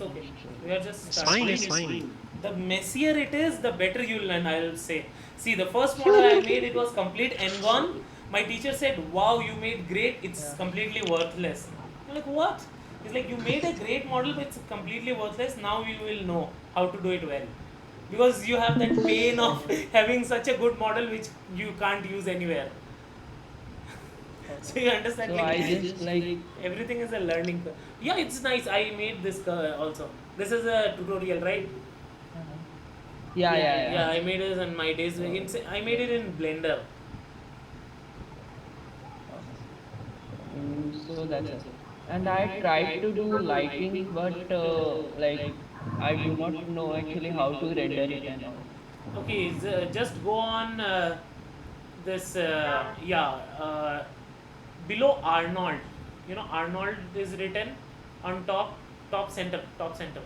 it's okay. We are just It's starting. fine. It's fine. The messier it is, the better you'll learn, I'll say. See, the first model I made, it was complete Ngon. My teacher said, wow, you made great, it's Yeah. completely worthless. I'm like, what? He's like, you made a great model, but it's completely worthless. Now you will know how to do it well. Because you have that pain of having such a good model which you can't use anywhere. Okay. So you understand, So like, I just like everything is a learning curve. Yeah, it's nice. I made this also. This is a tutorial, right? uh yeah, yeah, Yeah, yeah. I made it in my days. So I made it in Blender. okay. So that's it. And I tried to do lighting, but like I do not know actually how to render it and all. Okay, just go on this. Below Arnold. You know, Arnold is written on top, top center. Yeah.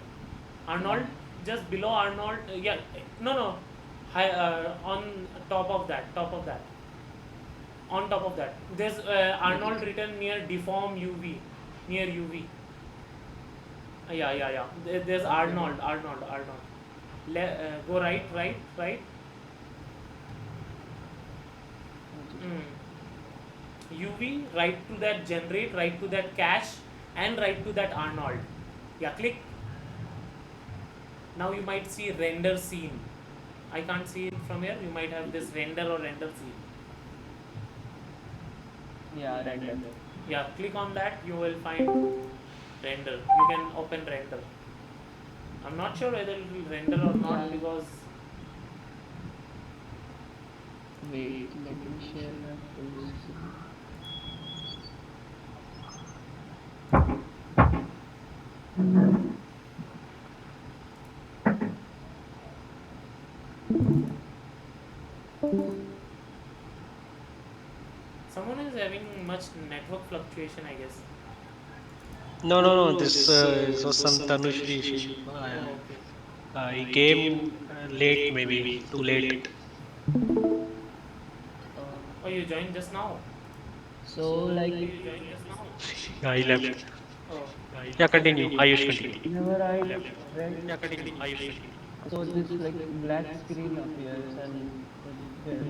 Arnold, just below Arnold. Yeah, no, no. High, on top of that, on top of that. There's Arnold written near deform UV, near UV. Yeah. There's Okay. Arnold. Go right, right. Okay. Mm. UV, right to that generate, right to that cache, and right to that Arnold. Yeah, click. Now you might see render scene. I can't see it from here. You might have this render or render scene. Yeah, render. Yeah, click on that. You will find render. You can open render. I'm not sure whether it will render or not Yeah. because Wait, let me share my full screen. someone is having much network fluctuation, I guess. No. This was some Tanushri. Oh, okay. He came late, maybe too late. Uh, Oh, you joined just now. so like You joined just now. He left. Oh, Yeah, continue. Ayush, continue. whenever I press, Yeah, continue. Ayush, continue. so this like black screen appears and there is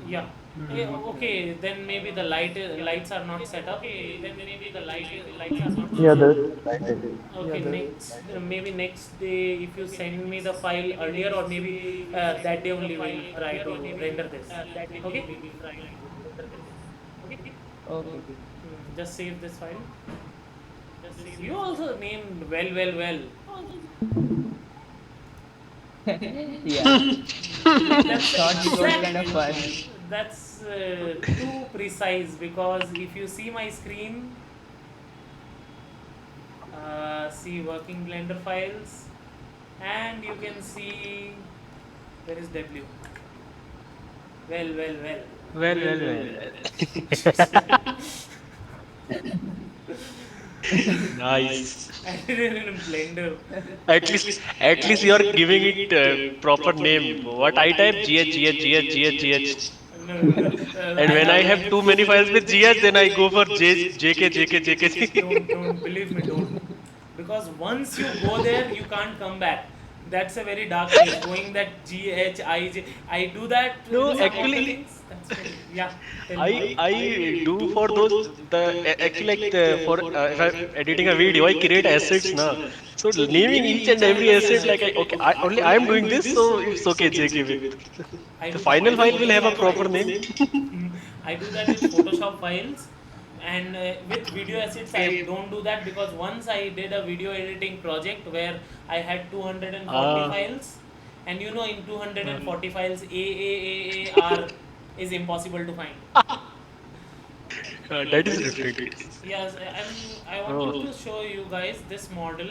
yeah. Yeah, okay, then maybe the lights are not set up. Yeah, there is lighting. Okay, next maybe next day if you send me the file earlier, or maybe that day only we'll try to render this. Okay. okay. Just save this file. You also named well. Yeah, Like that's thought it was kind of fun. too precise, because if you see my screen, see working Blender files, and you can see where is W. Well. Well. Nice. I did it in Blender. At least you are giving it proper name. What I type GH. No. And I when I have have too many files with GH, then I go for JK. don't believe me, don't. Because once you go there, you can't come back. That's a very dark place. Going that GHIJ. I do that No, in some of the actually, things. That's very, yeah. Tell me. I do for those actually like for if I'm editing a video, I create assets now. So naming each and every asset like okay, only I am doing this, so it's okay JK with. I The do that final with file will have a Photoshop proper files. name. I do that with Photoshop files, and with video assets I don't do that, because once I did a video editing project where I had 240 Ah, files, and you know in uh, 240 files AAR is impossible to find. that is a different case. Yes, I Oh, wanted to show you guys this model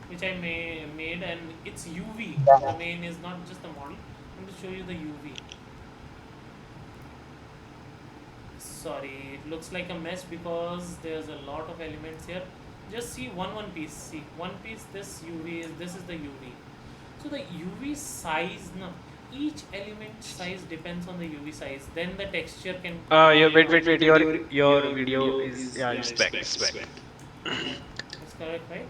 which I made, and it's UV. The Yeah. main is not just the model. I'm going to show you the UV. Sorry, it looks like a mess because there's a lot of elements here. Just see one piece. See one piece. This is the UV. So the UV size, no, each element size depends on the UV size. Then the texture can. wait. Your video is yeah, it's back. Yeah, that's correct, right?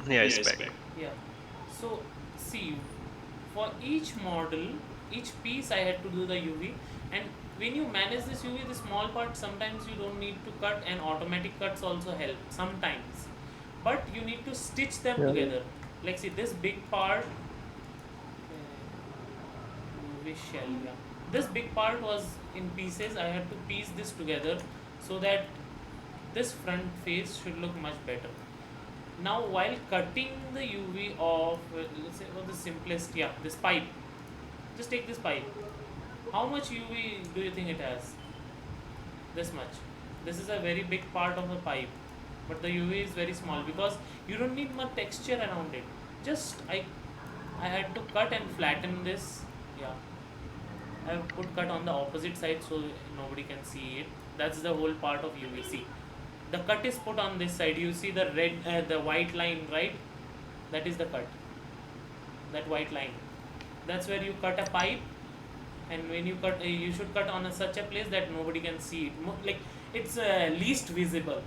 Yeah, I spec. Yeah. So see, for each model, each piece I had to do the UV, and when you manage this UV, the small part sometimes you don't need to cut, and automatic cuts also help sometimes, but you need to stitch them Yeah. together. Like see this big part, UV shell. Yeah, this big part was in pieces. I had to piece this together so that this front face should look much better. Now, while cutting the UV of, let's say, for the simplest, yeah, this pipe, just take this pipe. How much UV do you think it has? This much. This is a very big part of the pipe, but the UV is very small because you don't need much texture around it. Just I had to cut and flatten this. Yeah, I have put cut on the opposite side so nobody can see it. That's the whole part of UVC. The cut is put on this side. You see the red, the white line, right? That is the cut. That white line. That's where you cut a pipe, and when you cut, you should cut on such a place that nobody can see it. Like it's least visible,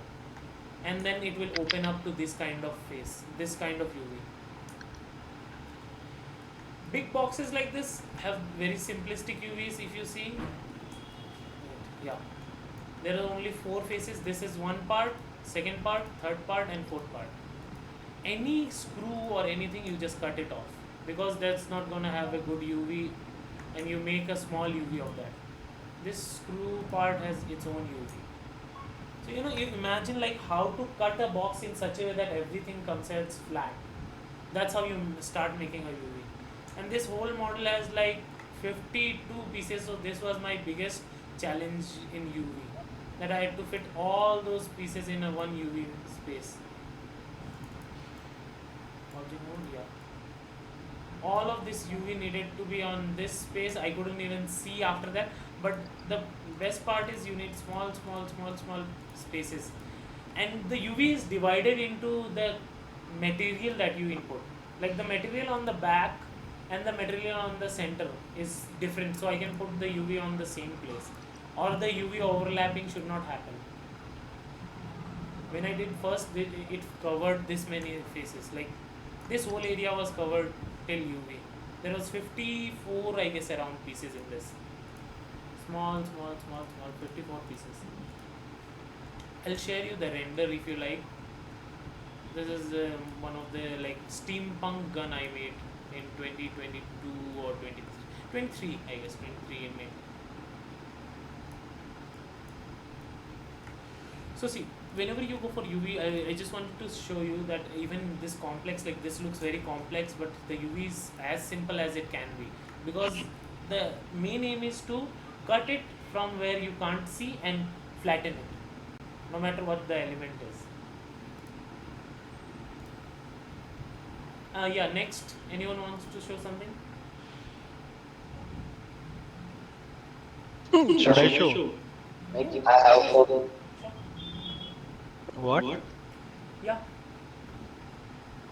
and then it will open up to this kind of face, this kind of UV. Big boxes like this have very simplistic UVs. If you see, yeah, there are only four faces. This is one part, second part, third part, and fourth part. Any screw or anything, you just cut it off because that's not gonna have a good UV, and you make a small UV of that. This screw part has its own UV. So you imagine like how to cut a box in such a way that everything comes out flat. That's how you start making a UV. And this whole model has like 52 pieces. So this was my biggest challenge in UV, that I had to fit all those pieces in a one UV space. Object mode, yeah. All of this UV needed to be on this space. I couldn't even see after that. But the best part is you need small spaces, and the UV is divided into the material that you input. Like the material on the back and the material on the center is different, so I can put the UV on the same place, or the UV overlapping should not happen. When I did first, it covered this many faces. Like this whole area was covered till UV. There was 54, I guess, around pieces in this. Small, 54 pieces. I'll share you the render if you like. This is one of the like steampunk gun I made in 2022 or 23, I guess, 23 in May. So see, whenever you go for UV, I just wanted to show you that even this complex, like this looks very complex, but the UV is as simple as it can be, because the main aim is to cut it from where you can't see and flatten it, no matter what the element is. Yeah, next, anyone wants to show something? Should I show? Like I have for What? Yeah.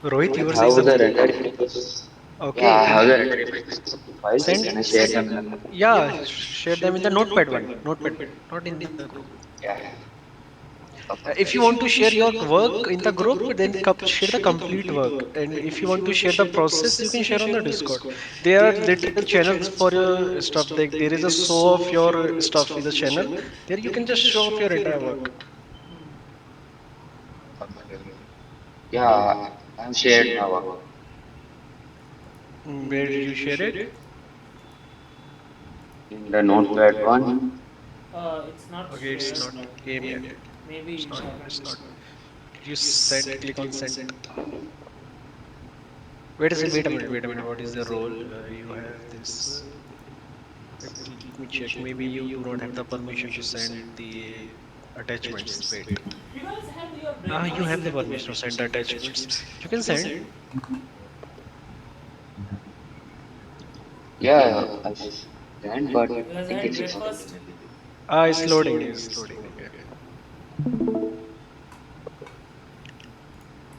Rohit, you were saying how the something? render images. Yeah, I Okay. have the render images files. Send, Can I share send. them? Yeah, share them in the notepad one. Notepad, not in the group. Yeah. If you want to share your work in the group, then share the complete work. And if you want to share the process, you can share on the Discord. There are little channels for your stuff. Like there is a show of your stuff in the channel. There you can just show off your entire work. Okay. Yeah, I've shared my work Where did you share it? in the notepad one. It's not Okay, it's shared. not came yet. Maybe It's you not. haven't. It's not. You send. Click on send. Wait a second. Wait a minute. Wait a minute. What is the role? You have this. Let me check. Maybe you do not have the permission to send the attachments. Wait. You guys have your You have the breakfast. permission to send the attachments. You can send. Yeah, I can, but You I guys think had it's breakfast. It's loading. It's loading. Okay.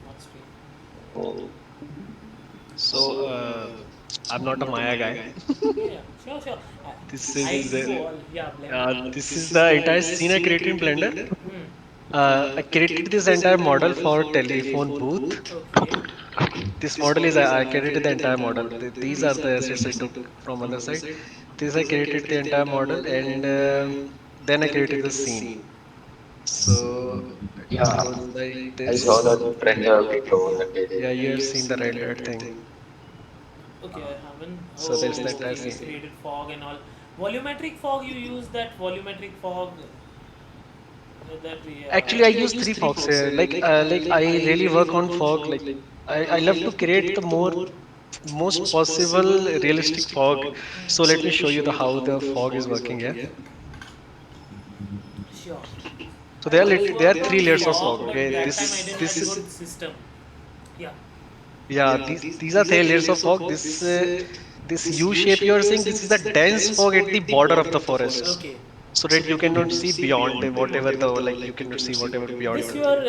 Not stream. oh, So, I'm not a Maya guy. Yeah, sure. This I is do uh, all. Yeah, blend. this is the entire scene I created in Blender. Hmm. I created this entire model for telephone booth. Okay. This model is I created the entire model. These are the assets I took from other side. This I created the entire model, and then I created the scene. So it Yeah, goes like I saw this. that trend below the page. Yeah, you have seen the red thing. Okay, I haven't. So Oh, that's the entire okay. You scene. created fog and all. Volumetric fog. You use that volumetric fog. That Actually, I use three fogs here. Like I really work on fog. Like I love to create the most possible realistic fog. So let me show you the how the fog is working here. Sure. So I once there are worked on three layers of fog, fog. but Okay, that time I this didn't have this good system. Yeah. yeah, these are three layers of fog. This U shape you are seeing, this is the dense fog at the border of the forest, Okay. so that you cannot see beyond whatever the like you cannot see whatever beyond.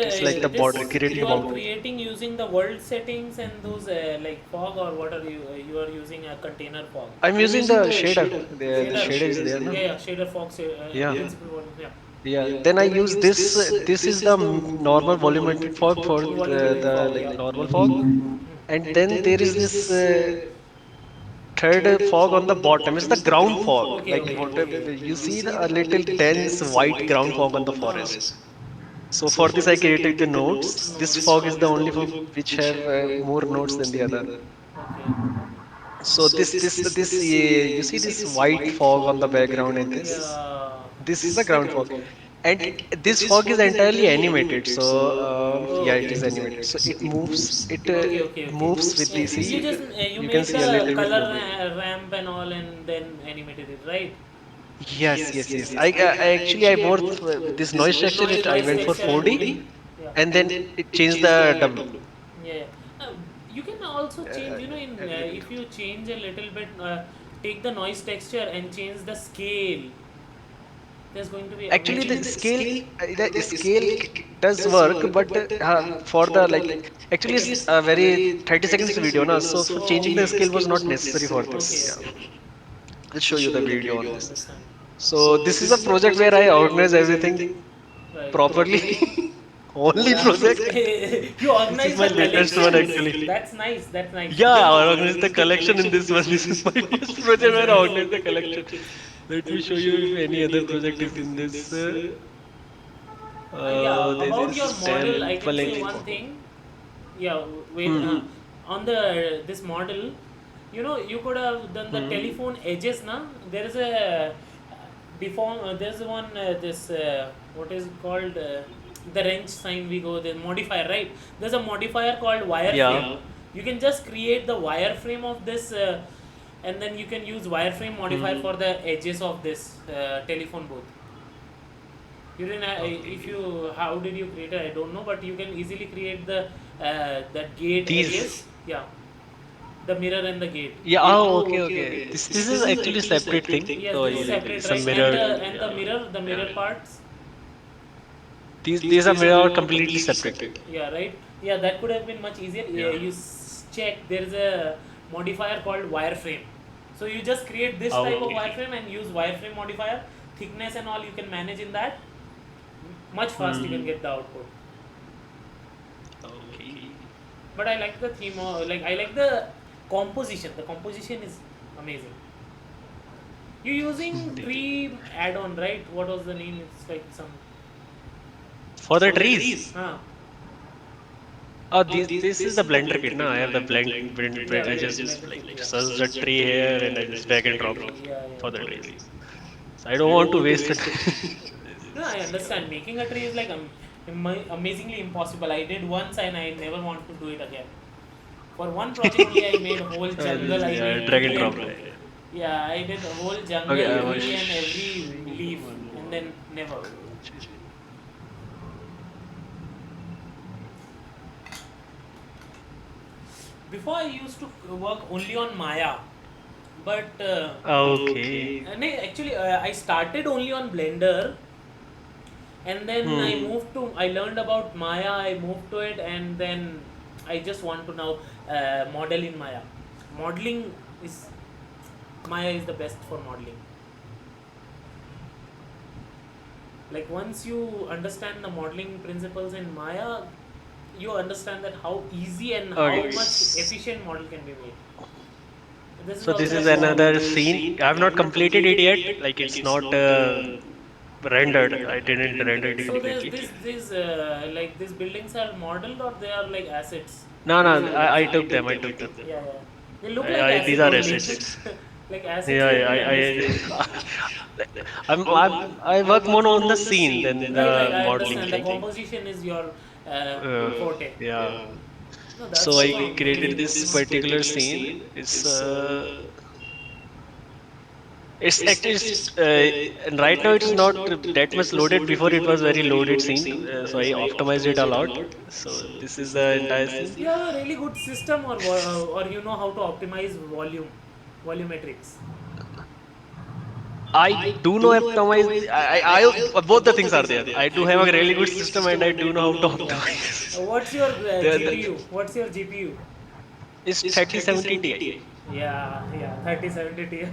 It's like the border, This creating you a are boundary. creating using the world settings and those like fog, or what are you are using a container fog. I'm using the shader. The Shader. shader is there, no? Yeah, yeah, shader fog, Yeah, principal volume. Yeah. yeah. Then I use this. This is the normal volumetric fog for Volumetric the fog. like Yeah. normal fog, and then there is this third fog on the bottom. It's the ground fog. Okay, Like okay, whatever okay. you see, a little dense white ground fog on the forest. So for this, I created the nodes. This Nodes. fog is the only fog which have more nodes than the other. Okay. So you see this white fog on the background, and Yeah. this is the ground fog, and this fog is entirely animated. So yeah, it Okay. is animated. So it Okay, okay, okay. moves with the You see. just you You can made see a the little bit color movement. ramp and all, and then animated it, right? Yes. I actually I worked with this noise texture. I Noise went for texture and 4D, yeah, and then it changed the W. yeah. Yeah. You can also change. You know, in Everything. if you change a little bit, take the noise texture and change the scale. There's going to be Actually, amazing. the scale does work, but for the like, actually, it's a very 30 seconds video, na. So for Oh, changing the okay. scale was not necessary for this. Okay, Yeah, okay, okay. I'll show you the video on this. Understand. So this is a project where I organize everything Right. properly. Only Yeah. project. You This is organize my the latest one collections. actually. That's nice. That's nice. Yeah, I organized the collection in this one. This is my first project Nice, where I nice. organized the collection. Let me show you if any other project is in this. Yeah, There's about this your model, I can say sampling. one thing. Yeah, wait. Hmm. On the this model, you could have done the Hmm. telephone edges. Na, there is a deform. There's one this what is it called the wrench sign. We go the modifier, right? There's a modifier called Yeah. wireframe. You can just create the wireframe of this, and then you can use wireframe modifier Hmm. for the edges of this telephone booth. You didn't if Okay. you how did you create it, I don't know, but you can easily create the that gate These. edges. Yeah, the mirror and the gate. Yeah. Oh, okay. This is actually separate thing. Yes, So this is like separate, some right? And mirror. the Yeah. mirror, the Yeah. mirror parts. These are mirror completely separate. Yeah, right. Yeah, that could have been much easier. Yeah, Yeah. you check there is a modifier called wireframe. So you just create this Oh, type of okay. wireframe and use wireframe modifier. Thickness and all you can manage in that. Much fast you can Hmm. get the output. Okay. But I like the theme. Like I like the composition. The composition is amazing. You using Indeed. tree add-on, right? What was the name? It's like some. For the trees. Huh. Oh, this is the Blender kit. No, I have the blend. Yeah, I blend, just blender like kit. Yeah. search the tree here and I just drag and drop Yeah, for the yeah. trees. So I don't want to waste it. No, I understand. Making a tree is like amazingly impossible. I did once and I never want to do it again. For one project only, I made a whole jungle. I Yeah, made drag and tree drop. and yeah, I did a whole Okay, jungle, I was tree and every showing leaf, one and more. then never. Before I used to work only on Maya, but Okay. no, actually I started only on Blender, and then I Hmm. moved to I learned about Maya. I moved to it, and then I just want to now model in Maya. Modeling is Maya is the best for modeling Like once you understand the modeling principles in Maya, you understand that how easy and how Okay. much efficient model can be made. This is So also this is like one. another scene. I have not completed it yet. Like it's not rendered. I didn't render it So there's completely. this like these buildings are modeled or they are like assets. No, These no, buildings. I took them. I took them. Yeah, yeah. They look like These acid are buildings. assets. Like assets Yeah, can yeah, be understood. I work more on the scene than Right, right. the I modeling understand. The thing. composition is your forte. Yeah. No, that's So I also created really good. this particular scene. It's actually and right now it's not that much loaded. Before it was very loaded scene, so I optimized it a lot. So this is the entire scene. You have a really good system, or you know how to optimize volumetrics. I do know optimize. Both the things are there. I do have a really good system, and I do know how to Yeah. optimize. What's your The GPU? What's your GPU? It's 3070 Ti. Yeah, yeah, 3070 Ti.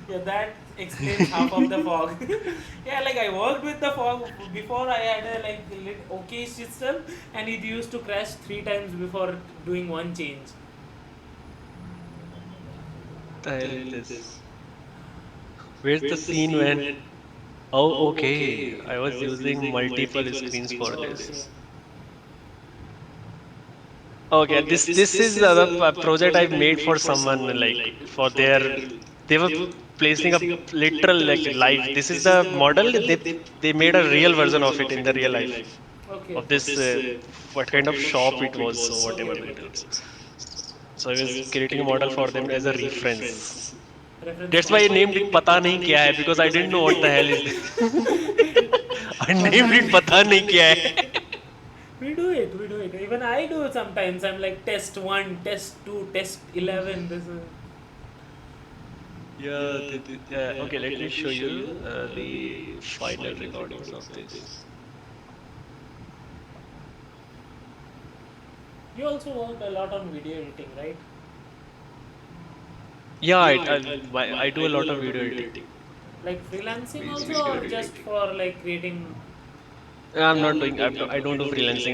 Yeah, that explains half of the fog. Yeah, like I worked with the fog before. I had a like okay system, and it used to crash 3 times before doing one change. The hell is this? Where's the scene when? Oh, okay. I was using multiple screens for Okay. this. Okay, this is the project I've made for someone like for their they were placing a literal like life. This is the model they made a real version of it in the real life Okay. of this what kind of shop it was, so whatever it is. So I was creating a model for them as a reference. Reference That's why I model. named it Pata Nahi Kya Hai because I didn't know what the hell is this. I named Pata it Pata Nahi Kya Hai. We do it. We do it. Even I do it sometimes. I'm like test one, test two, test 11. This is. Yeah, okay, let me show you the final recordings of this. You also work a lot on video editing, right? Yeah, I do a lot of video editing. Like freelancing Music also, video or editing. just for like creating. I'm not doing. I don't do freelancing.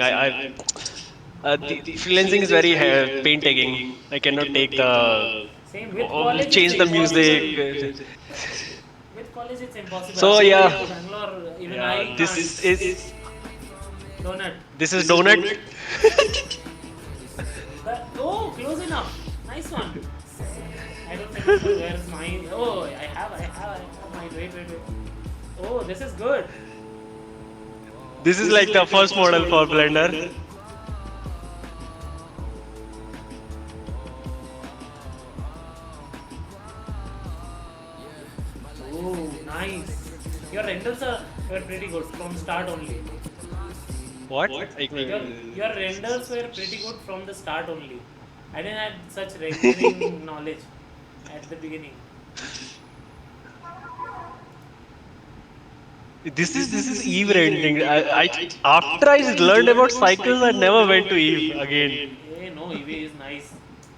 The freelancing is very painstaking. I cannot take the Same with college, it's change the music. impossible. With college, it's impossible. So After yeah, going to Bangalore, even yeah. I can't. Donut. This is donut. Oh, close enough. Nice one. I don't remember where's mine. Oh, I have mine. Wait. Oh, this is good. This is like the first model for Blender. Oh, nice. Your renders were pretty good from start only. What? Your renders were pretty good from the start only. I didn't have such rendering knowledge at the beginning. This is Eve rendering. I after I learned about cycles, I never went to Eve again. No, Eevee is nice.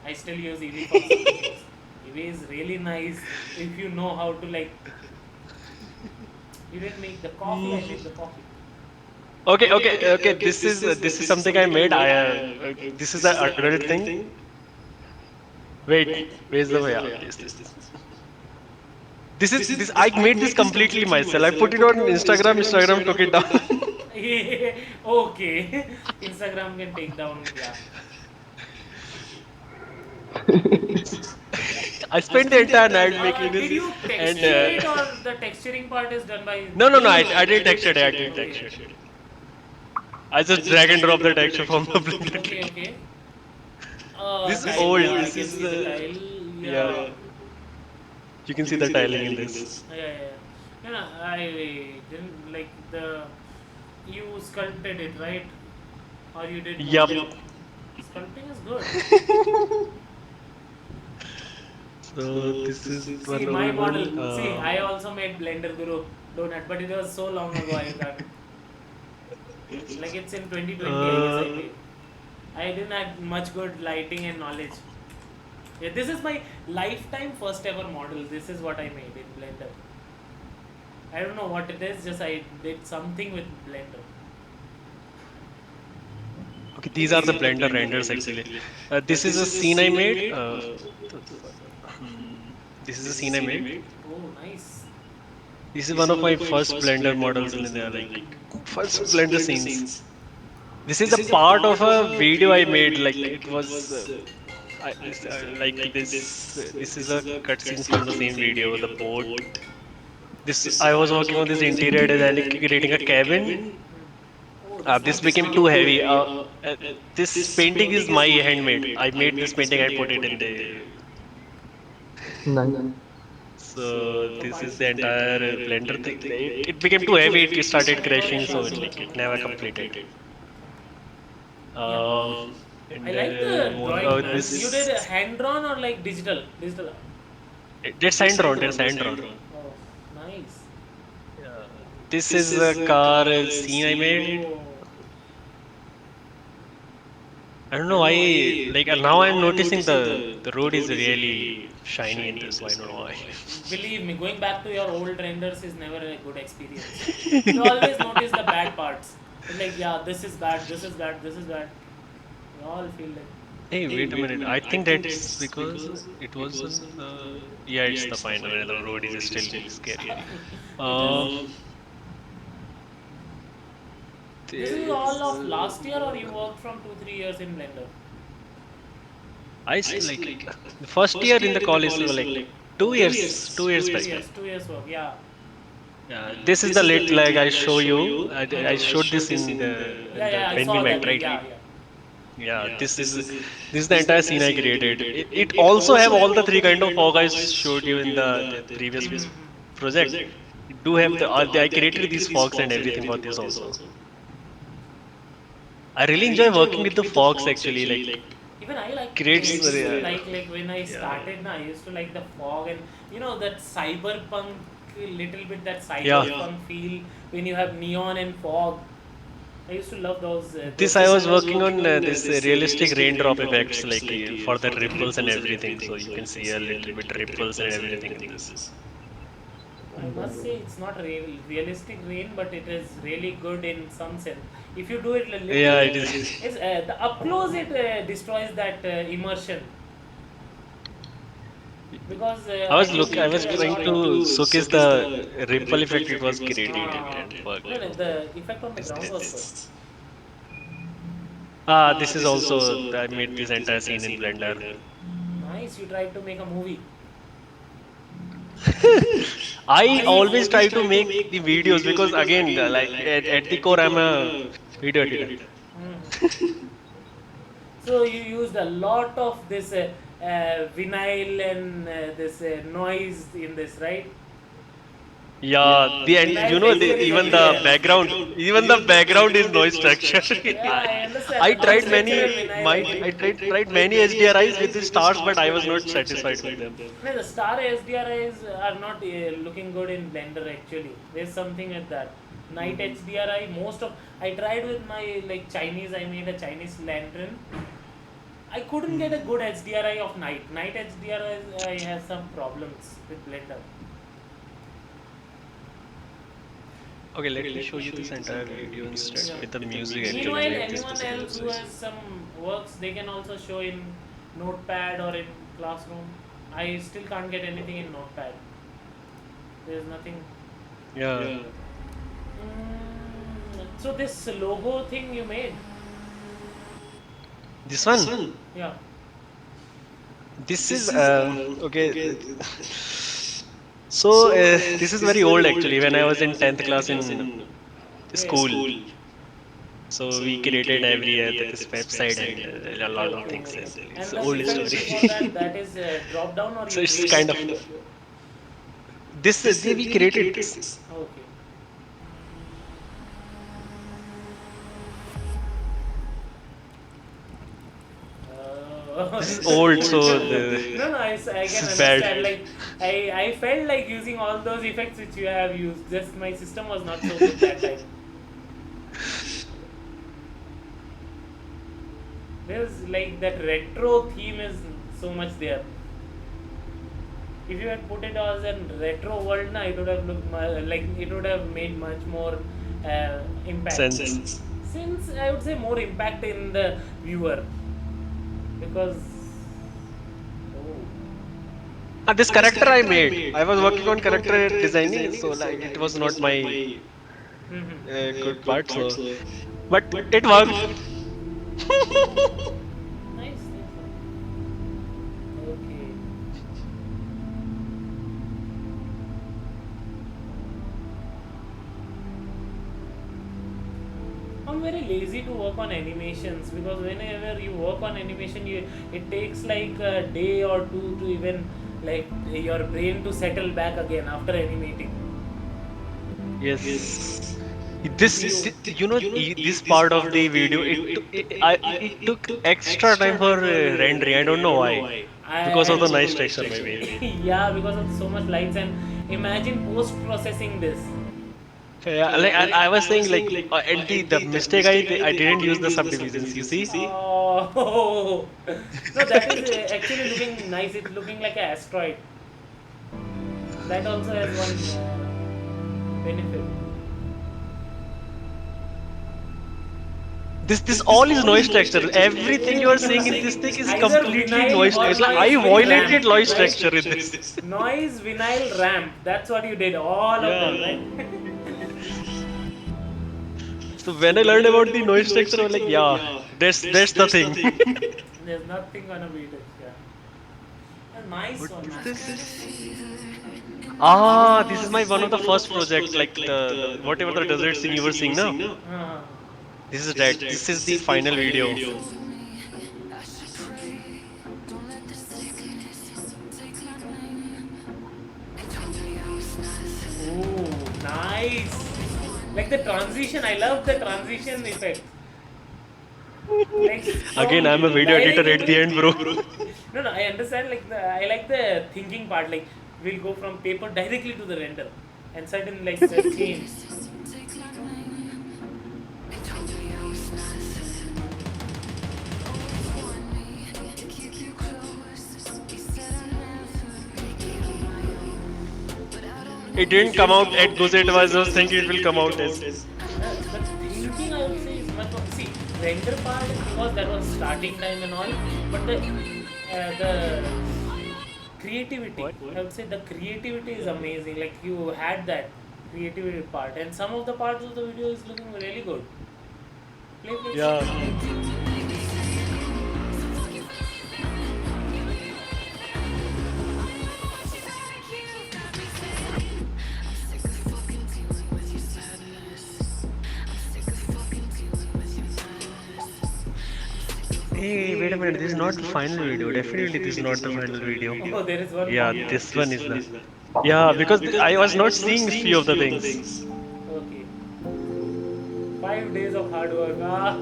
I still use Eevee for some things. Eevee is really nice if you know how to like. You didn't make the coffee, I made the coffee. Okay. This is something I made. This is the adult thing. Wait, where's the way? Yeah, this. This. I made this completely myself. I put it on Instagram. Instagram took it down. Okay. Instagram can take down, yeah. I spent the entire night making Did this, you and texture it or the texturing part is done by. no. I didn't texture it. I didn't texture it. I just drag and drop the texture from the Blender. Okay. This is Tile, old. yeah, I This can is see the tile. yeah. You can see the tiling in this. Yeah. No, I didn't like the. You sculpted it, right? Or you did. Yup. Sculpting is good. So this is See one my of model. the See, I also made Blender Guru donut, but it was so long ago I can't. Like it's in 2020, I guess I made. I didn't have much good lighting and knowledge. Yeah, this is my lifetime first ever model. This is what I made in Blender. I don't know what it is. Just I did something with Blender. Okay, these are the Blender renders actually. This is a scene I made. The- hmm, this is a scene I made. Oh, nice. This is one of my first Blender models in there, like first Blender scenes. This is a part of a video I made. Like it was, like this. This is a cutscene from the same video. The boat. This I was working on this interior design, creating a cabin. Oh, this This looks became fun. too heavy. Uh, this painting is my handmade. I made this painting. I put it in the. Nice. So So this is fun. the entire Blender thing. It became too heavy. It started crashing, so it never completed. Yeah. And I like the drawing, oh, man. You did this a hand drawn or like digital? Digital. there's hand drawn. There's hand drawn. Oh, nice. Yeah. This is a car scene I made. Oh, I don't know why. Like now, I'm noticing the road is really shiny in this. So I don't know why. believe me, going back to your old renders is never a good experience. You always notice the bad parts. It's like, yeah, this is bad, this is bad, this is bad. We all feel like, Hey, wait a minute. I think that's because it wasn't. Yeah, it's the final. The road is still scary. it is. Um, This is all this, of last year, or you worked from 2 3 years in Blender? like the first year in the college, so like 2 years back. 2 years work, yeah. Yeah, this is the late like I show you. I showed this Yeah, in the yeah, I when we saw met, that. right? Yeah, yeah. Yeah, this is the entire scene I created. It also have all the three kind of fog I showed you in the previous project. It do have I created these fogs and everything for this also. I really enjoy working with the fogs actually. Like Even I like creates used to like when I yeah, started, I used to like the fog and that cyberpunk little bit, that yeah. cyberpunk feel when you have neon and fog. I used to love This those I things. was working on this realistic raindrop effects like for the ripples and everything. So you can see a little bit ripples and everything in this. I must say it's not realistic rain, but it is really good in some sense. If you do it a Yeah, little, it is. the up close it destroys that immersion, because I think I you was need a trying lot of. to showcase the ripple effect it was creating and work. No, no, the effect on the ground was good. This. This is also I made this entire scene in Blender. Nice, you tried to make a movie. I always try to make the videos because again, like at the core, I'm a video editor. Mhm. So you used a lot of this vinyl and this noise in this, right? Yeah, the end, Vinyl texture is everywhere. even the background is noise structure. Yeah, I, I understand I the noise tried structure many in vinyl. I I think. tried many HDRIs with the stars, but I was not satisfied with them. No, the star SDRIs are not looking good in Blender actually. There's something with that. Night HDRI, most of I tried with my like Chinese. I made a Chinese lantern. I couldn't get a good HDRI of night. Night HDRI I have some problems with Blender. Okay, let me show you this entire video instead Yeah. with the music actually. Meanwhile, Make this anyone visible else who also. has some works, they can also show in Notepad or in Classroom. I still can't get anything in Notepad. There's nothing. Yeah, So this logo thing you made, this one. yeah. This is okay. So this is very old actually. When I was in 10th class in Great. school, so we created every this website and a lot of things. Okay. It's And an the old effect story. for that, that is drop down or So you it's create it? kind of we created this. Okay. This is old, so No, no, I this can is bad. understand. Like, I felt like using all those effects which you have used. Just my system was not so good that time. There's like that retro theme is so much there. If you had put it as a retro world, na, it would have looked like it would have made much more impact. Sense. Since I would say more impact in the viewer because oh, This character I made, I was working on character designing, so like it was not my mhm. good part. So, but it worked. Nice, nice. Okay. I'm very lazy to work on animations because whenever you work on animation, it takes like a day or two to even like your brain to settle back again after animating. Yes. This part of the video, it took extra time for rendering. I don't know why. Because of the nice texture, maybe. Yeah, because of so much lights and imagine post processing this. Yeah, like I was saying, like, and the mistake I didn't use the subdivisions. You see? Oh, no, that is actually looking nice. It's looking like an asteroid. That also has one benefit. This all is noise texture. Everything you are seeing in this thing is Either completely vinyl noise. or It's like I noise with violated ramp, noise right? texture in this. Noise, vinyl, ramp. That's what you did. All of them, Yeah. right? So when I learned about the noise texture, I was like, yeah, that's the thing. There's nothing gonna beat it. Yeah. A nice What one, is man. this? Ah, this is my one of the first project, like the whatever the desert scene you were seeing now. Uh, This is that. This is the final video. ooh, nice. Like the transition. I love the transition effect. Like Again, from I'm a video dialing editor at into the end, bro. no, no, I understand. Like I like the thinking part. Like we'll go from paper directly to the render, and certain like the change. It didn't come out at those it was just thinking it will come out as. The thinking I would say is much more. See, render part because that was starting time and all, but the creativity. What? I would say the creativity is amazing. Like you had that creativity part, and some of the parts of the video is looking really good. Play, play, Yeah. play. Hey, wait a minute. This is not the final video. Definitely, this is not the final video. Oh, there is one Yeah, more. this one is the. Yeah, because I was not seeing few of the things. Okay. 5 days of hard work. Ah,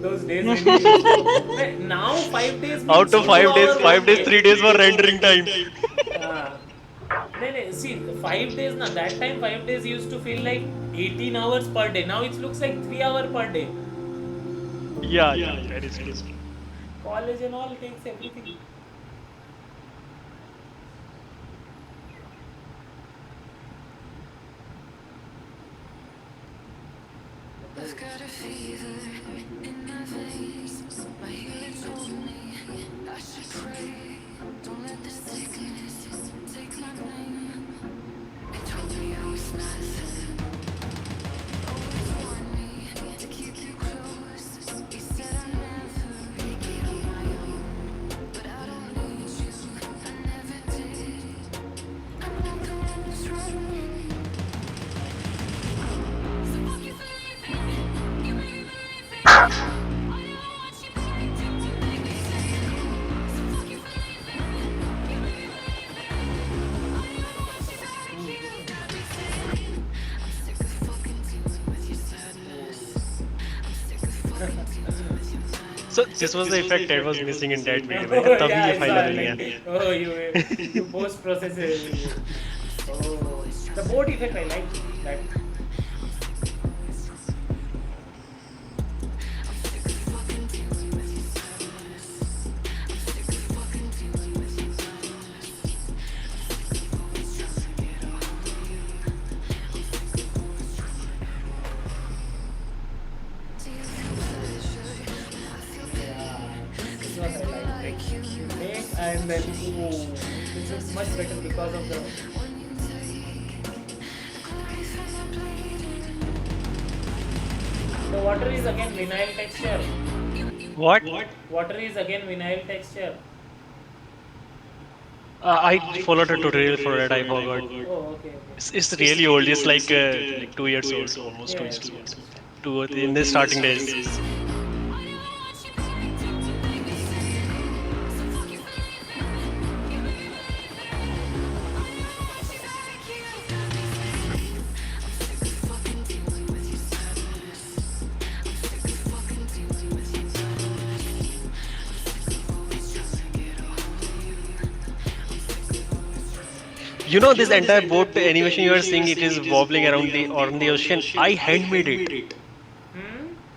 those days when we used to. Now 5 days means Out of 5 days, 2 hour 5 days, work 3 days were rendering time. day. No, no, see, 5 days na that time 5 days used to feel like 18 hours per day. Now it looks like 3 hour per day. Yeah, that is true. College and all takes everything. I've got a fever in my veins. My healer told me I should pray. Don't let the sickness take my name. He told me I was nothing. Always warned me to keep you close. He said I never make it on my own. But I don't need you. I never did. I'm not the one who's wrong. So fuck you for leaving. You made me believe it. I know what you tried to make me say. So fuck you for leaving. You made me believe it. I know what you tried to you got me saying. I'm sick of fucking dealing with your sadness. I'm sick of fucking dealing with your madness. So this was the effect that was missing in that video. Oh, मैंने तभी yeah, ये I saw final it, लिया. like, oh, you post process it. Oh, the board effect I like that. and then this is much better because of the water is again vinyl texture. What? Water is again vinyl texture. I followed a tutorial for it. I forgot. Oh, okay, okay. It's really old. It's like 2 years old, almost Yeah, 2 yeah. years old. Two or three in the starting days. You know this entire boat animation you are seeing, it is wobbling around the on the ocean. I handmade it.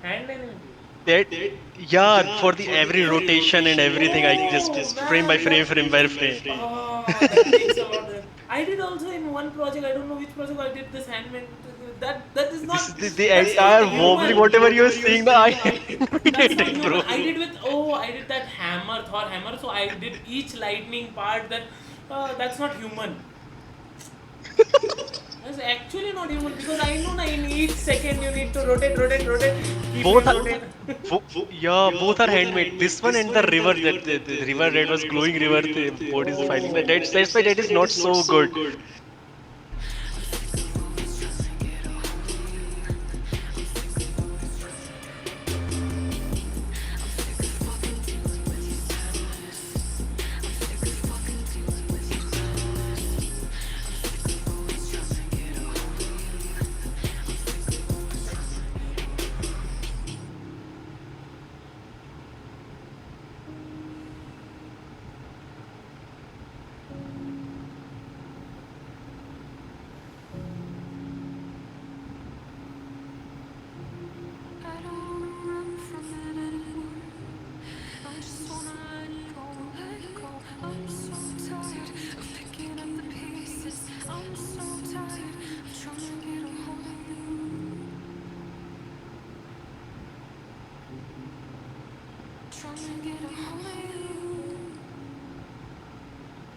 Hand animation. That yeah, for the every rotation and everything, I just Oh frame by man, frame, frame by frame. oh, that makes a lot. I did also in one project. I don't know which project I did this handmade. That is This not. is the That's not entire wobbling, human. whatever you are seeing now, I That's handmade not it, human. bro. I did with I did that hammer, Thor hammer. So I did each lightning part. That's not human. That's actually not human because I know na in each second you need to rotate, rotate, rotate, keep Both it are, rotate. yeah, both are handmade. This one and the river, the river that was glowing river, the boat is fighting. That's why that is not so good. I don't wanna run from it anymore. I just wanna let it go, let it go. I'm so tired of picking up the pieces. I'm so tired of trying to get a hold of you. Trying to get a hold of you.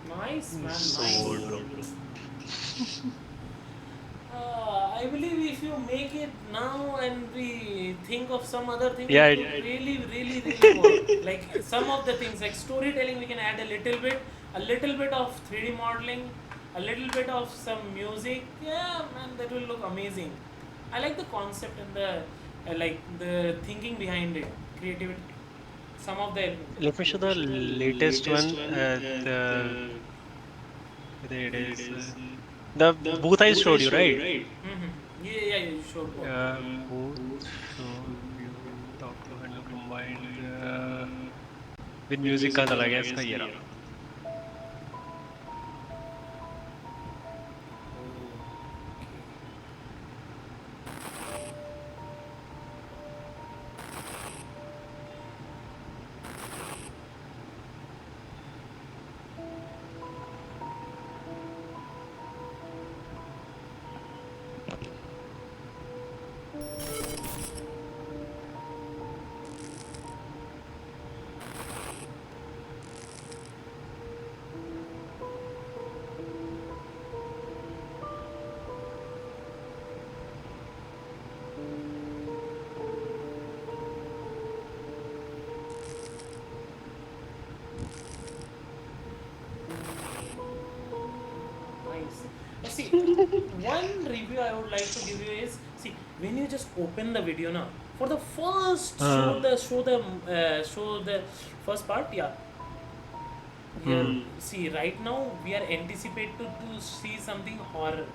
Nice man, So nice. old, bro. I believe if you make it now and we think of some other thing, Yeah, it could really, really, really work. Like some of the things, like storytelling, we can add a little bit of 3D modeling, a little bit of some music. Yeah, man, that will look amazing. I like the concept and the like the thinking behind it, creativity. Some of the Let me show the latest one. There it is. The booth I showed you, right? yeah, yeah, yeah, you showed both. Booth showed you document combined with music का अलग है इसका ये रहा. Nice. See, one review I would like to give you is see when you just open the video now for the first show the first part, yeah. Here, see right now we are anticipated to see something horror.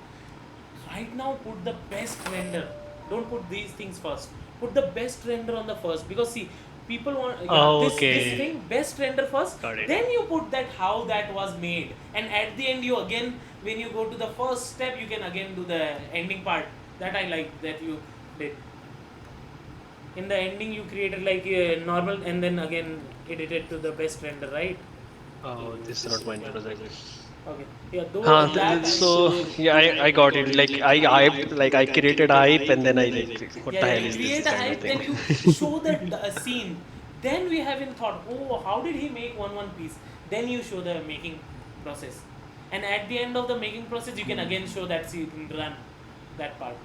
Right now, put the best render. Don't put these things first. Put the best render on the first because see people want this Okay. thing best render first. Got it. Then you put that how that was made, and at the end you again when you go to the first step you can again do the ending part. That I like that you did. In the ending you created like normal and then again edited to the best render, right? Oh, this is not mine project. Okay. Yeah, though Huh, so yeah, I got it. Like I hyped, like I created a hype, and then I like, what yeah, the yeah, hell you is create this a kind of hype, then thing? you show the scene. Then we haven't thought, oh, how did he make one piece? Then you show the making process, and at the end of the making process, you can again show that see run that part.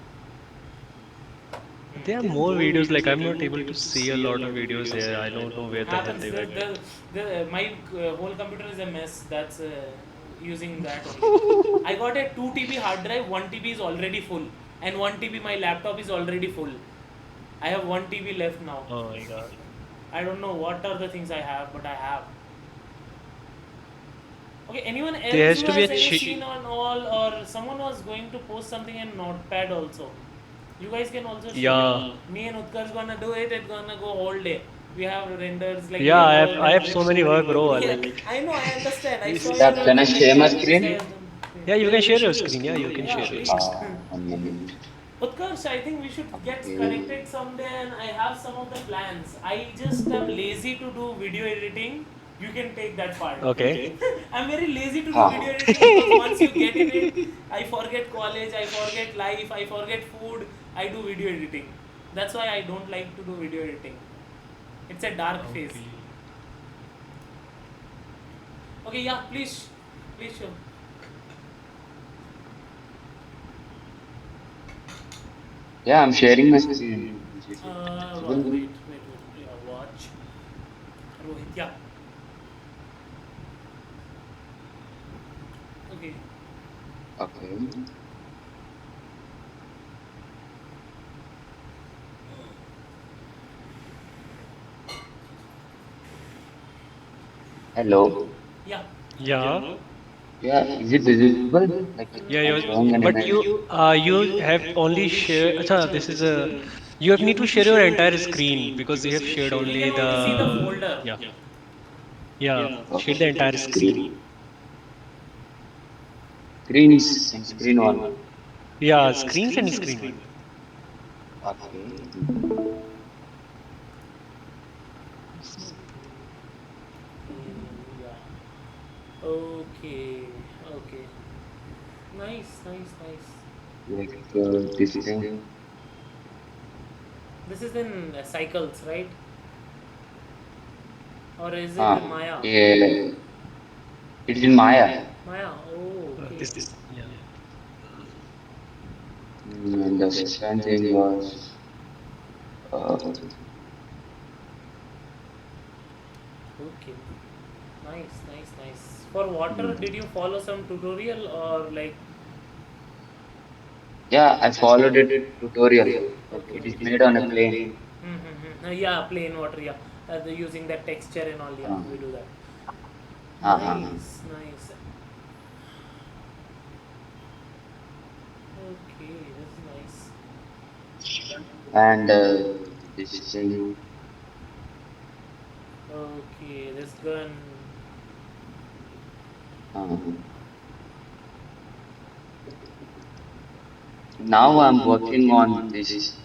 There are more videos, like I'm not able to see a lot of videos here. I don't know where the hell Happens. they went. My whole computer is a mess. That's using that only. I got a 2 TB hard drive. 1 TB is already full, and 1 TB my laptop is already full. I have 1 TB left now. Oh my god. I don't know what are the things I have, but I have. Okay, anyone There else has who to be a has any scene on all, or someone was going to post something in Notepad also? You guys can also show. Yeah. Me and Utkar's gonna do it. It's gonna go all day. We have renders like Yeah, yellow. I have so many work, bro. Yeah, Like, I know. I understand. I saw it's, your Yeah, can I share my this guy screen? has done. yeah, you can share your screen. Yeah, you can Yeah, share your please. screen. 1 minute. Utkarsh, I think we should get Okay. connected someday, and I have some of the plans. I just am lazy to do video editing. You can take that part. Okay. I'm very lazy to do Ah. video editing because once you get in it, I forget college, I forget life, I forget food. I do video editing. That's why I don't like to do video editing. It's a dark phase. Okay. Okay, yeah, please show. Yeah, I'm sharing my screen. Wait. Yeah, watch. Rohit, yeah. Okay. Okay. Hello. Yeah. Yeah. Yeah, is it visible? Like Yeah, I'm showing an but image. you have only shared. Acha, this is a. You have need to share your entire screen because you have shared We only can only see the the. folder. Yeah. Yeah. Share the Okay. entire screen. Screens and screen one. Yeah, screens and screen one. Okay. Yeah. Okay. Okay. Nice. Like this thing. This is in cycles, right? Or is it Ah, in Maya? yeah. It's in Maya. Maya. Oh, okay. This. Yeah. And the second thing was Okay. Nice. For water, did you follow some tutorial or like? yeah, I followed it tutorial. Like Okay. it is made on a plane. Yeah, plain water. Yeah, using that texture and all. Yeah, Ah. we do that. Uh-huh. Nice. Okay, this is nice. And this thing. Okay, this gun. Uh, now I'm working on this.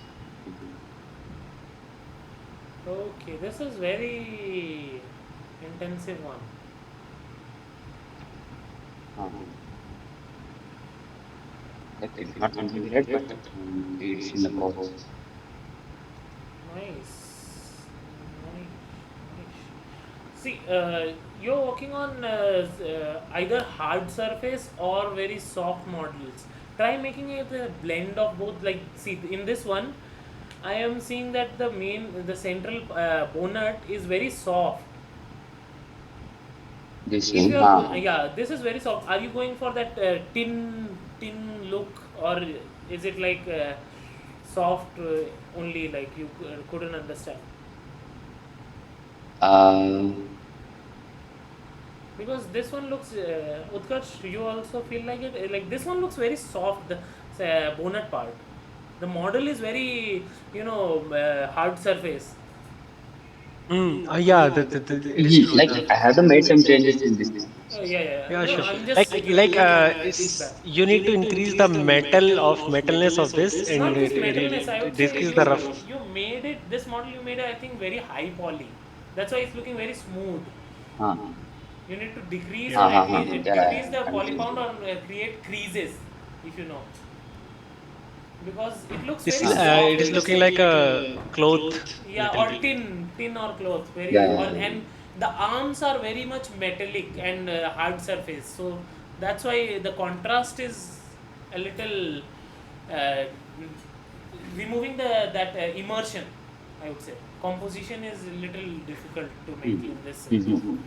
Okay, this is very intensive one. Uh, like it's not completed, but it's in the process. Nice. See, you're working on either hard surface or very soft models. Try making it a blend of both. Like, see, in this one, I am seeing that the central bonnet is very soft. This If thing. you are, yeah, this is very soft. Are you going for that tin look, or is it like soft only? Like you couldn't understand? Because this one looks, Utkarsh, you also feel like it? Like this one looks very soft, the bonnet part. The model is very, hard surface. Yeah. It is true. Like I have to make some changes in this thing. Yeah. Yeah, No, sure. I'm just feedback. You need to increase the metalness of this and Not just metalness, I would say decrease you the rough. you made it, this model you made it, I think, very high poly. That's why it's looking very smooth. Uh, You need to decrease yeah, decrease the I'm poly thinking. count or create creases, if you know. because it looks This very soft. it is looking like a cloth, Yeah, little or bit. tin or cloth, Yeah, very, yeah, or yeah. and the arms are very much metallic and hard surface, so that's why the contrast is a little uh, removing that immersion, I would say. Composition is a little difficult to make in this sense. Mm-hmm.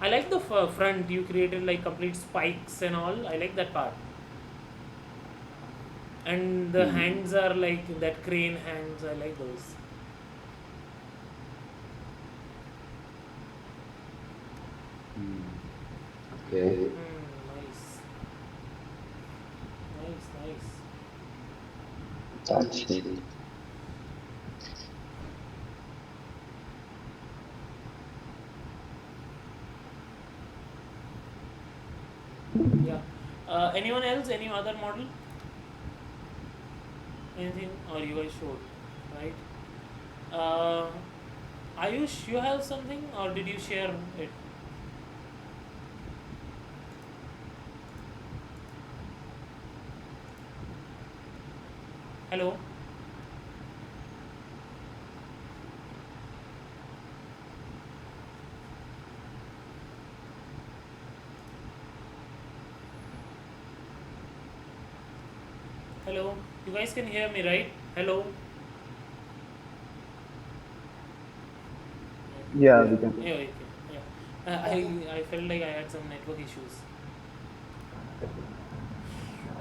I like the front you created, like complete spikes and all. I like that part, and the hands are like that crane hands. I like those. Okay. Nice, nice, nice. That's it. Yeah. Anyone else? Any other model? Anything? Or you guys showed, right? Uh, Ayush, you have something, or did you share it? Hello. Hello. You guys can hear me, right? Hello. Yeah, we can. Yeah. Okay. Yeah. I felt like I had some network issues.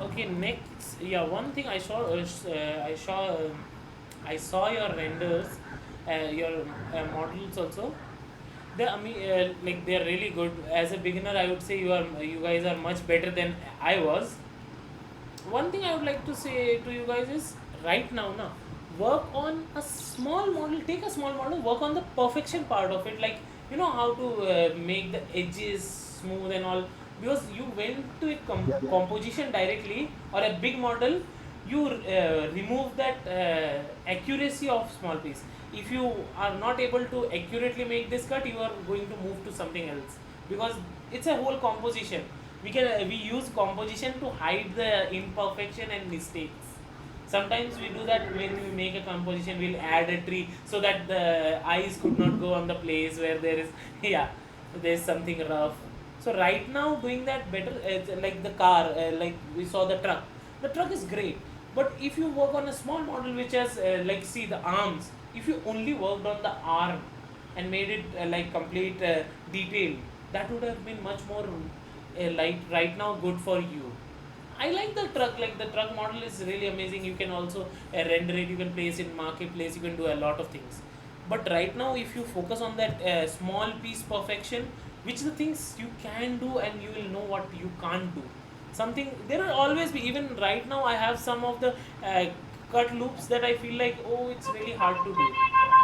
Okay. Next. Yeah. One thing I saw. I saw your renders, your models also. Like they're really good. As a beginner, I would say you guys are much better than I was. One thing I would like to say to you guys is right now, work on a small model. Take a small model, work on the perfection part of it. Like you know how to make the edges smooth and all. Because you went to a composition directly or a big model, you remove that accuracy of small piece. If you are not able to accurately make this cut, you are going to move to something else because it's a whole composition. We use composition to hide the imperfection and mistakes. Sometimes we do that when we make a composition, we'll add a tree so that the eyes could not go on the place where there is yeah, there's something rough. So right now doing that better, like the car, like we saw the truck is great. But if you work on a small model which has like see the arms, if you only worked on the arm and made it like complete detail, that would have been much more like right now good for you. I like the truck. Like the truck model is really amazing. You can also render it. You can place it in marketplace. You can do a lot of things. But right now, if you focus on that small piece perfection, which the things you can do and you will know what you can't do. Something there will always be. Even right now, I have some of the cut loops that I feel like it's really hard to do.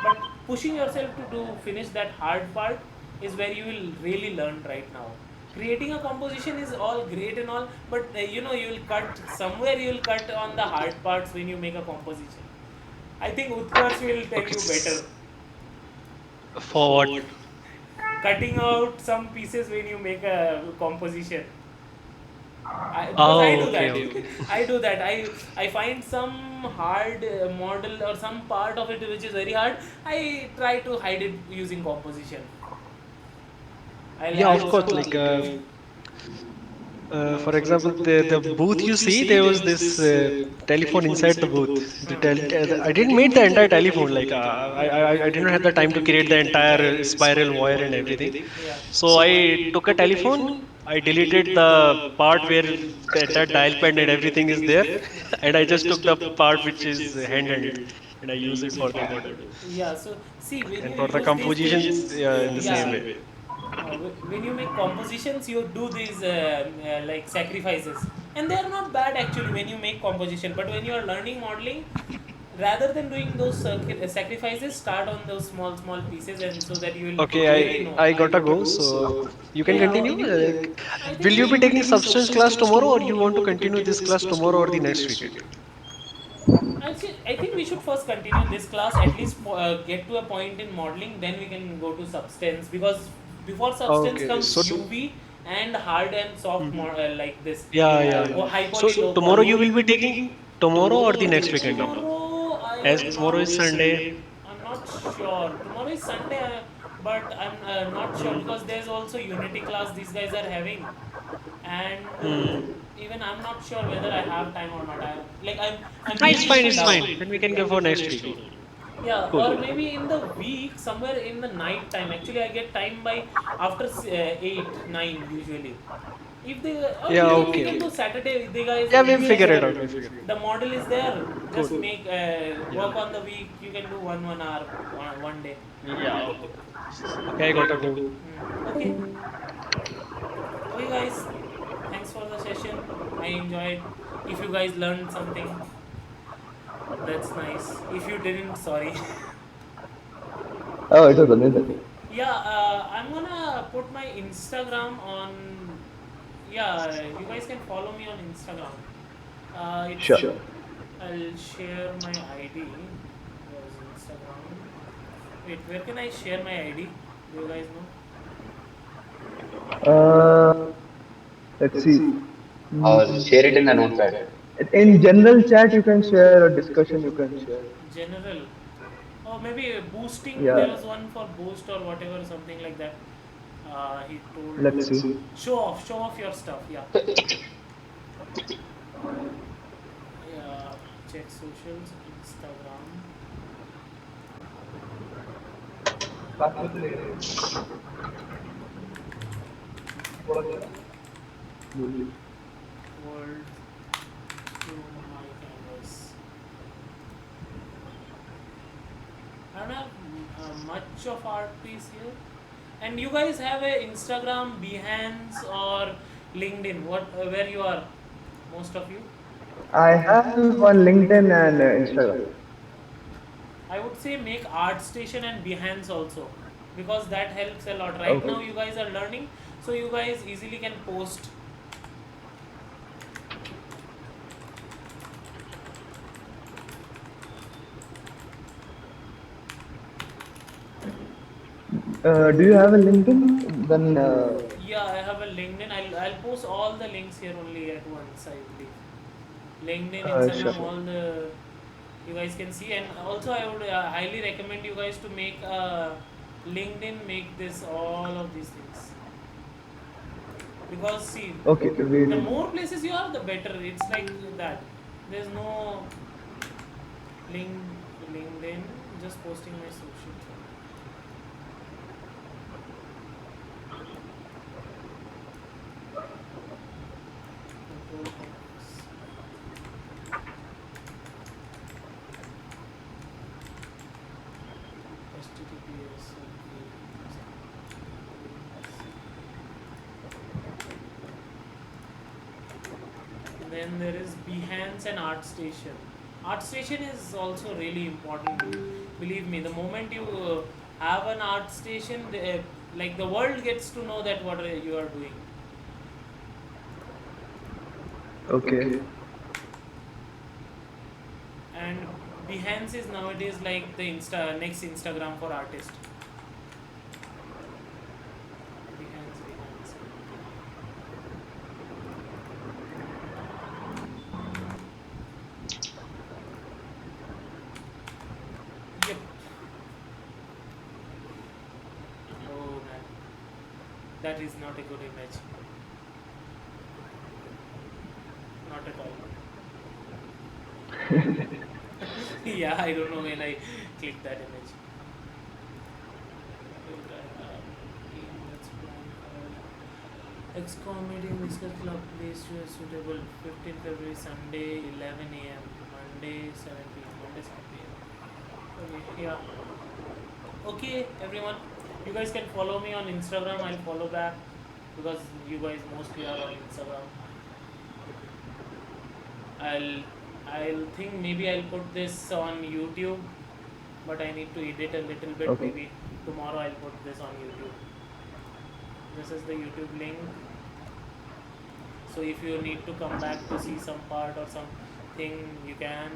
But pushing yourself to do finish that hard part is where you will really learn right now. Creating a composition is all great and all, but you will cut somewhere, you will cut on the hard parts when you make a composition. I think Utkarsh will tell Okay, you better. for what? Cutting out some pieces when you make a composition. Because I Oh, do okay, that. okay. I do that. I find some hard model or some part of it which is very hard. I try to hide it using composition. I'll Yeah, of add course. some. For example, the booth you see, there was this telephone inside the booth. I didn't make the entire telephone. Like I didn't have the time to create the entire spiral wire and everything. Yeah. So I took a telephone. I deleted the part where the entire dial pad and everything is there, and I just took the part which is handheld, and I use it for the model. Yeah, so see when And you for the use these compositions, things, yeah, in the same yeah, way. when you make compositions, you do these like sacrifices, and they are not bad actually when you make composition. But when you are learning modeling, rather than doing those sacrifices, start on those small pieces, and so that you will Okay, really know. I gotta go, so you can Yeah, continue. I think Will you we. be taking substance class tomorrow, or you want to continue this class tomorrow or the next weekend? I think we should first continue this class, at least get to a point in modeling, then we can go to substance, because before substance Okay, comes so UV and hard and soft mhm. like this Yeah, yeah, yeah. high So poly, low tomorrow poly. you will be taking. tomorrow or the next weekend now? Tomorrow As I am tomorrow not. is Sunday. I'm not sure. Tomorrow is Sunday, but I'm not sure because there's also Unity class these guys are having, and Hmm. even I'm not sure whether I have time or not. I'm Ah, it's really fine. in It's doubt. fine. Then we can go for next week only. Yeah, Cool. or maybe in the week, somewhere in the night time. Actually, I get time by after 8, 9 usually. If they, or Yeah. we Okay. can Okay. do Saturday. They guys, Yeah, we'll these guys figure it are. out. We'll figure it The model is there. out. Just Cool. make Yeah. work on the week. You can do 1 hour, 1 day. Yeah. Okay. Okay. I got a clue. Okay, okay, guys. Thanks for the session. I enjoyed. If you guys learned something, that's nice. If you didn't, sorry. Oh, it was amazing. Yeah, I'm gonna put my Instagram on. Yeah, you guys can follow me on Instagram. It's. Sure. I'll share my ID. Where's Instagram? Wait, where can I share my ID? Do you guys know? Uh, let's see. Or Mm, share it in the notepad. in general chat, you can share, or discussion, you can share. General. Or maybe boosting. There Yeah, was one for boost or whatever, something like that. He told. let's see. Show off your stuff. Yeah. Yeah. Check socials, Instagram. World to my canvas. I don't have much of art piece here. And you guys have a Instagram, Behance, or LinkedIn? What where you are? Most of you. I have on LinkedIn and Instagram. I would say make ArtStation and Behance also because that helps a lot. Right Okay. now you guys are learning, so you guys easily can post. Do you have a LinkedIn? Then, Yeah, I have a LinkedIn. I'll post all the links here only at once. I believe LinkedIn, sure. Instagram, all the you guys can see. And also I would highly recommend you guys to make LinkedIn. Make this all of these things because see, Okay, the we. more places you are, the better. It's like that. There's no link LinkedIn. Just posting my social. Control X. HTTPS. Then there is Behance and ArtStation. ArtStation is also really important. Believe me, the moment you have an ArtStation, like the world gets to know that what you are doing. Okay. And Behance is nowadays like the next Instagram for artists. Behance. Yep. Oh man, that is not a good image. Not at all. Yeah, I don't know when I clicked that image. XCOM meeting discuss club place suitable 15 February Sunday 11 a.m. Monday 7 p.m. Monday 7 p.m. Okay, yeah. Okay, everyone. You guys can follow me on Instagram. I'll follow back because you guys mostly are on Instagram. I'll I'll think maybe I'll put this on YouTube, but I need to edit a little bit. Okay. Maybe tomorrow I'll put this on YouTube. This is the YouTube link. So if you need to come back to see some part or something, you can.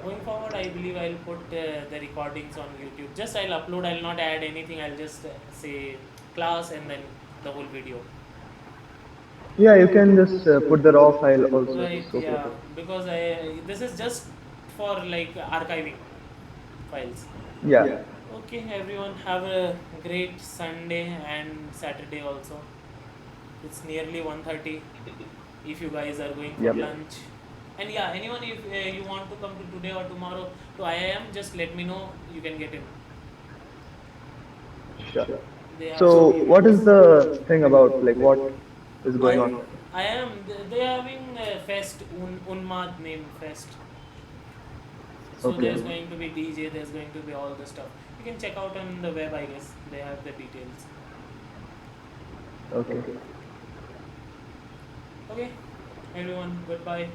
Going forward, I believe I'll put the recordings on YouTube. Just I'll upload. I'll not add anything. I'll just say class and then the whole video. Yeah, you can just put the raw file also. Right, It's okay. yeah, because this is just for like archiving files. Yeah. Okay, everyone, have a great Sunday and Saturday also. It's nearly 1:30 if you guys are going for Yep. lunch. And yeah, anyone, if you want to come to today or tomorrow to IIM, just let me know. You can get in. Sure. They have some So, what is events. the thing about? Like, what is going I on? I am. They are having a fest, Unmad name fest. So Okay. there's going to be DJ. There's going to be all the stuff. You can check out on the web. I guess they have the details. Okay. Okay, everyone. Goodbye.